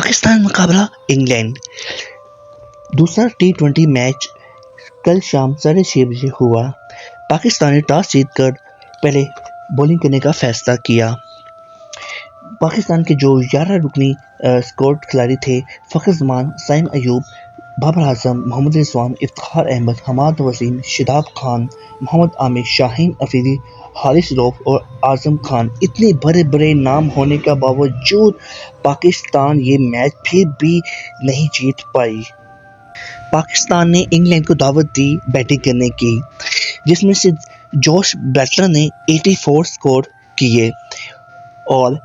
पाकिस्तान मुकाबला इंग्लैंड। दूसरा T20 match कल शाम 6:30 बजे हुआ। पाकिस्तान ने टॉस जीतकर पहले बॉलिंग करने का फैसला किया। पाकिस्तान के जो 11 रुकनी स्क्वाड खिलाड़ी थे, फ़खर जमान, साइम अयूब, बाबर आजम, मोहम्मद रिजवान, इफ्तिखार अहमद, हमाद वसीम, शादाब खान, मोहम्मद आमिर, शाहीन अफरीदी, हारिस रऊफ और आजम खान, इतने बड़े बड़े नाम होने के बावजूद पाकिस्तान ये मैच फिर भी नहीं जीत पाई। पाकिस्तान ने इंग्लैंड को दावत दी बैटिंग करने की, जिसमें से जोश बटलर ने 84 स्कोर किए और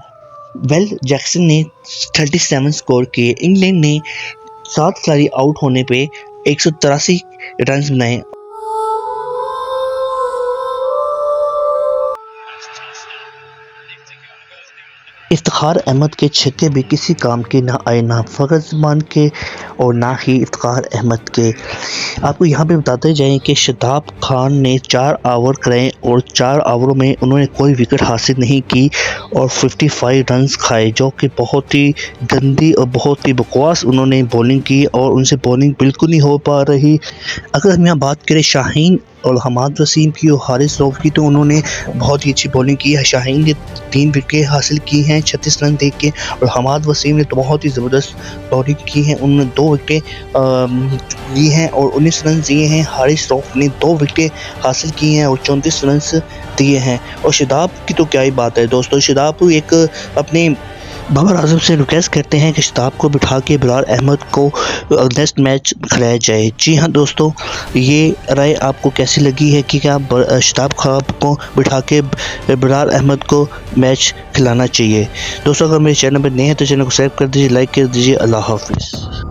वेल जैक्सन ने 37 स्कोर किए। इंग्लैंड ने 7 खिलाड़ी आउट होने पे 183 रन बनाए। इफ्तिखार अहमद के छक्के भी किसी काम के ना आए, ना फ़खर जमान के और ना ही इफ्तिखार अहमद के। आपको यहाँ पे बताते जाएं कि शादाब खान ने 4 ओवर कराए और 4 ओवरों में उन्होंने कोई विकेट हासिल नहीं की और 55 रन्स खाए, जो कि बहुत ही गंदी और बहुत ही बकवास उन्होंने बॉलिंग की और उनसे बॉलिंग बिल्कुल नहीं हो पा रही। अगर हम यहाँ बात करें शाहीन और हमाद वसीम की और हारिस रऊफ की, तो उन्होंने बहुत ही अच्छी बॉलिंग की है। शाहीन ने 3 विकेट हासिल की हैं 36 रन दे के और हमाद वसीम ने तो बहुत ही ज़बरदस्त बॉलिंग की है, उन्होंने 2 विकेट ली हैं और 19 रन दिए हैं। हारिस रऊफ ने 2 विकेट हासिल किए हैं और 34 रन दिए हैं। और शादाब की तो क्या ही बात है दोस्तों, शादाब एक अपने बाबर आजम से रिक्वेस्ट करते हैं कि शादाब को बिठा के बिलाल अहमद को नेक्स्ट मैच खिलाया जाए। जी हाँ दोस्तों, ये राय आपको कैसी लगी है कि क्या शादाब खान को बिठा के बिलाल अहमद को मैच खिलाना चाहिए? दोस्तों, अगर मेरे चैनल पर नए हैं तो चैनल को सब्सक्राइब कर दीजिए, लाइक कर दीजिए। अल्लाह हाफिज़।